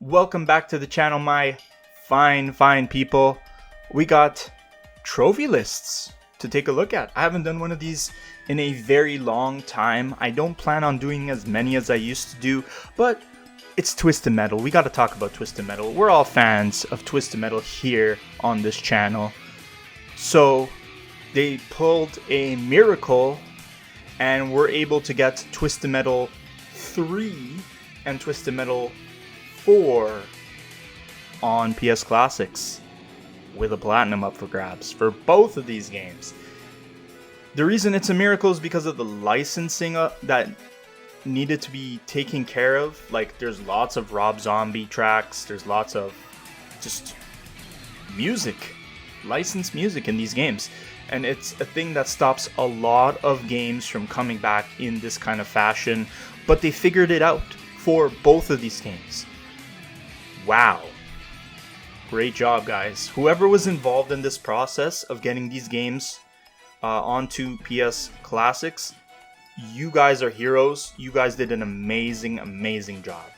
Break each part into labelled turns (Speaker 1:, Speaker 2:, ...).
Speaker 1: Welcome back to the channel, my fine people. We got trophy lists to take a look at. I haven't done one of these in a very long time. I don't plan on doing as many as I used to do, but it's Twisted Metal. We got to talk about Twisted Metal. We're all fans of Twisted Metal here on this channel. So they pulled a miracle and we're able to get Twisted Metal 3 and Twisted Metal 4 on PS Classics with a platinum up for grabs for both of these games. The reason it's a miracle is because of the licensing that needed to be taken care of. Like, there's lots of Rob Zombie tracks, there's lots of just music, licensed music in these games, and it's a thing that stops a lot of games from coming back in this kind of fashion, but they figured it out for both of these games. Wow. Great job, guys. Whoever was involved in this process of getting these games onto PS Classics, you guys are heroes. You guys did an amazing job.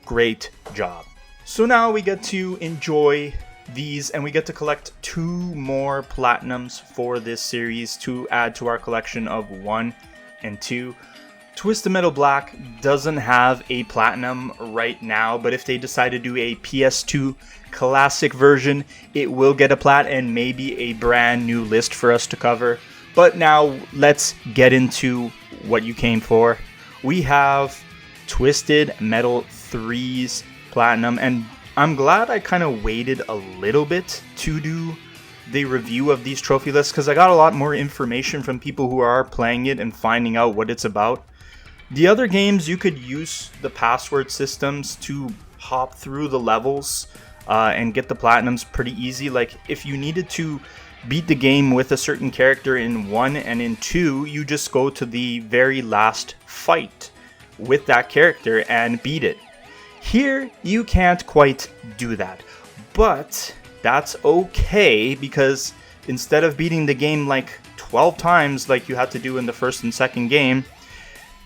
Speaker 1: Great job. So now we get to enjoy these and we get to collect 2 more platinums for this series to add to our collection of 1 and 2. Twisted Metal Black doesn't have a platinum right now, but if they decide to do a PS2 classic version, it will get a plat and maybe a brand new list for us to cover. But now let's get into what you came for. We have Twisted Metal 3's platinum, and I'm glad I kind of waited a little bit to do the review of these trophy lists because I got a lot more information from people who are playing it and finding out what it's about. The other games, you could use the password systems to hop through the levels and get the platinums pretty easy. Like, if you needed to beat the game with a certain character in 1 and in 2, you just go to the very last fight with that character and beat it. Here, you can't quite do that, but that's okay because instead of beating the game like 12 times like you had to do in the first and second game,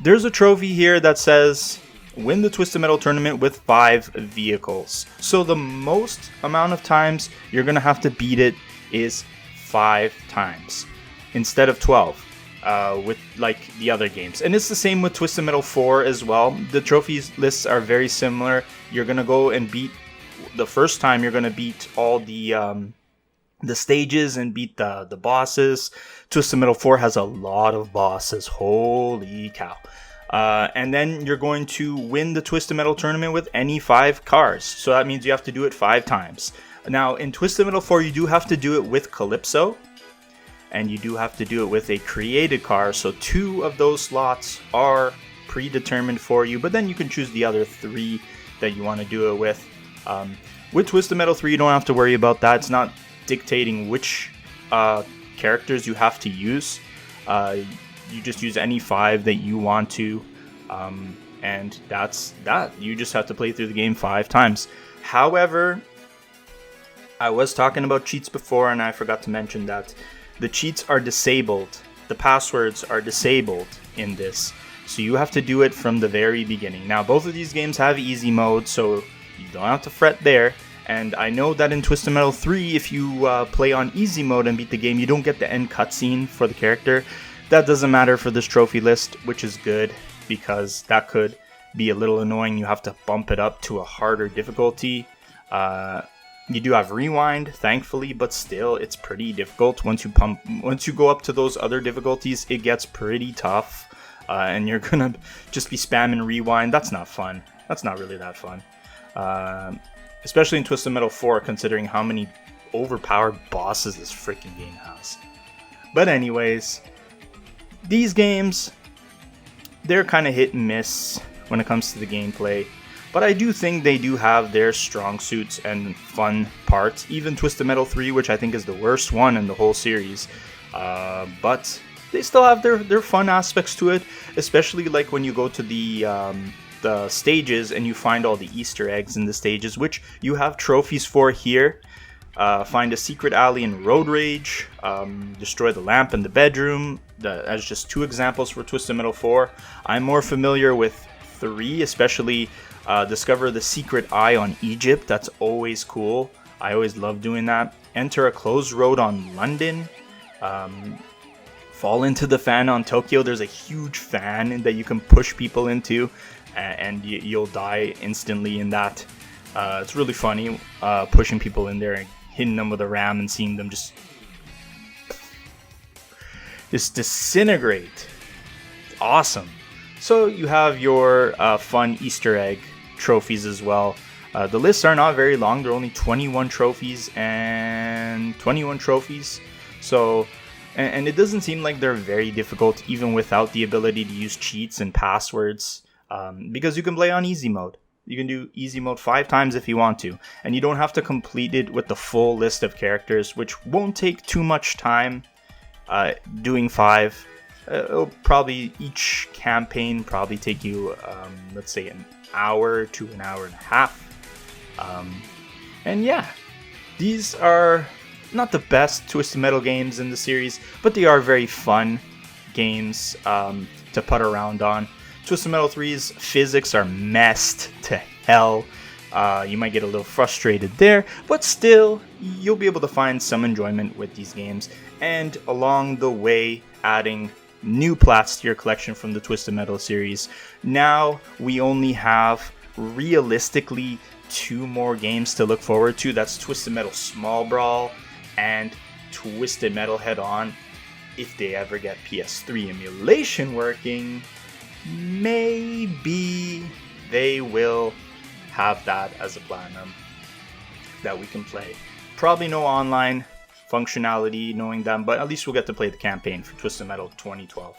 Speaker 1: there's a trophy here that says win the Twisted Metal tournament with 5 vehicles. So the most amount of times you're going to have to beat it is 5 times instead of 12 with like the other games. And it's the same with Twisted Metal 4 as well. The trophies lists are very similar. You're going to go and beat the first time, you're going to beat all the stages and beat the bosses. Twisted Metal 4 has a lot of bosses. Holy cow. And then you're going to win the Twisted Metal tournament with any 5 cars. So that means you have to do it 5 times. Now, in Twisted Metal 4, you do have to do it with Calypso. And you do have to do it with a created car. So 2 of those slots are predetermined for you. But then you can choose the other 3 that you want to do it with. With Twisted Metal 3, you don't have to worry about that. It's not dictating which characters you have to use. You just use any 5 that you want to, and that's that. You just have to play through the game 5 times. However, I was talking about cheats before and I forgot to mention that the cheats are disabled. The passwords are disabled in this, so you have to do it from the very beginning. Now, both of these games have easy mode, so you don't have to fret there. And I know that in Twisted Metal 3, if you play on easy mode and beat the game, you don't get the end cutscene for the character. That doesn't matter for this trophy list, which is good, because that could be a little annoying. You have to bump it up to a harder difficulty. You do have rewind, thankfully, but still, it's pretty difficult. Once you go up to those other difficulties, it gets pretty tough, and you're gonna just be spamming rewind. That's not fun. That's not really that fun. Especially in Twisted Metal 4, considering how many overpowered bosses this freaking game has. But anyways, these games, they're kind of hit and miss when it comes to the gameplay. But I do think they do have their strong suits and fun parts. Even Twisted Metal 3, which I think is the worst one in the whole series. But they still have their fun aspects to it. Especially like when you go to the stages and you find all the Easter eggs in the stages, which you have trophies for here. Find a secret alley in Road Rage, destroy the lamp in the bedroom, as just 2 examples for Twisted Metal 4. I'm more familiar with 3, especially Discover the secret eye on Egypt. That's always cool. I always love doing that. Enter a closed road on London. Fall into the fan on Tokyo. There's a huge fan that you can push people into, and you'll die instantly in that. It's really funny pushing people in there and hitting them with a ram and seeing them just disintegrate. It's awesome. So you have your fun Easter egg trophies as well. The lists are not very long. They're only 21 trophies and 21 trophies. So, and it doesn't seem like they're very difficult even without the ability to use cheats and passwords, because you can play on easy mode. You can do easy mode 5 times if you want to, and you don't have to complete it with the full list of characters, which won't take too much time. Doing 5, it'll probably, each campaign probably take you, let's say, an hour to an hour and a half. And yeah, these are not the best Twisted Metal games in the series, but they are very fun games to putt around on. Twisted Metal 3's physics are messed to hell. You might get a little frustrated there, but still, you'll be able to find some enjoyment with these games. And along the way, adding new plats to your collection from the Twisted Metal series. Now, we only have, realistically, 2 more games to look forward to. That's Twisted Metal Small Brawl and Twisted Metal Head On. If they ever get PS3 emulation working, maybe they will have that as a platinum that we can play. Probably no online functionality knowing them, but at least we'll get to play the campaign for Twisted Metal 2012.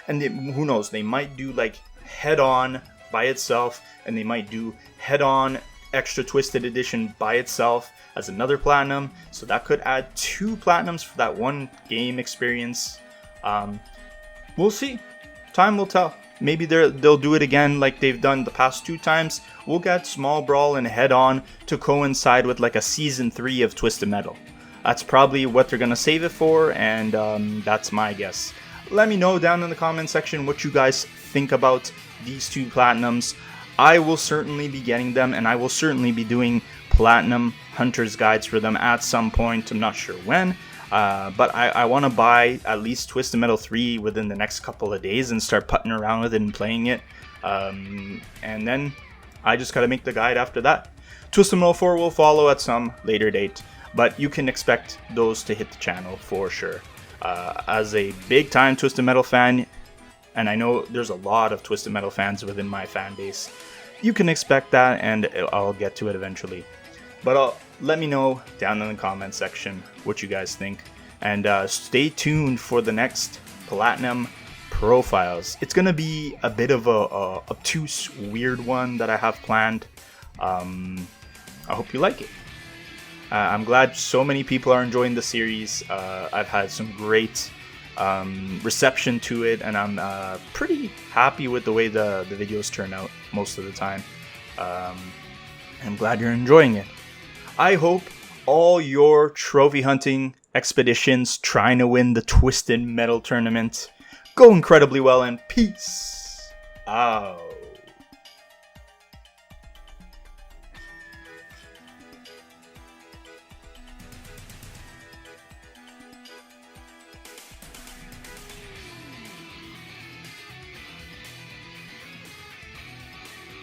Speaker 1: And who knows, they might do like Head On by itself, and they might do Head On Extra Twisted Edition by itself as another platinum, so that could add 2 platinums for that one game experience. We'll see. Time will tell. Maybe they'll do it again like they've done the past 2 times. We'll get Small Brawl and Head On to coincide with like a Season 3 of Twisted Metal. That's probably what they're going to save it for, and that's my guess. Let me know down in the comment section what you guys think about these 2 platinums. I will certainly be getting them, and I will certainly be doing platinum hunter's guides for them at some point. I'm not sure when. But I want to buy at least Twisted Metal 3 within the next couple of days and start putting around with it and playing it. And then I just got to make the guide after that. Twisted Metal 4 will follow at some later date, but you can expect those to hit the channel for sure. As a big time Twisted Metal fan, and I know there's a lot of Twisted Metal fans within my fan base, you can expect that, and I'll get to it eventually. But let me know down in the comment section what you guys think. And stay tuned for the next Platinum Profiles. It's going to be a bit of a obtuse, weird one that I have planned. I hope you like it. I'm glad so many people are enjoying the series. I've had some great reception to it, and I'm pretty happy with the way the videos turn out most of the time. I'm glad you're enjoying it. I hope all your trophy hunting expeditions trying to win the Twisted Metal tournament go incredibly well, and peace out.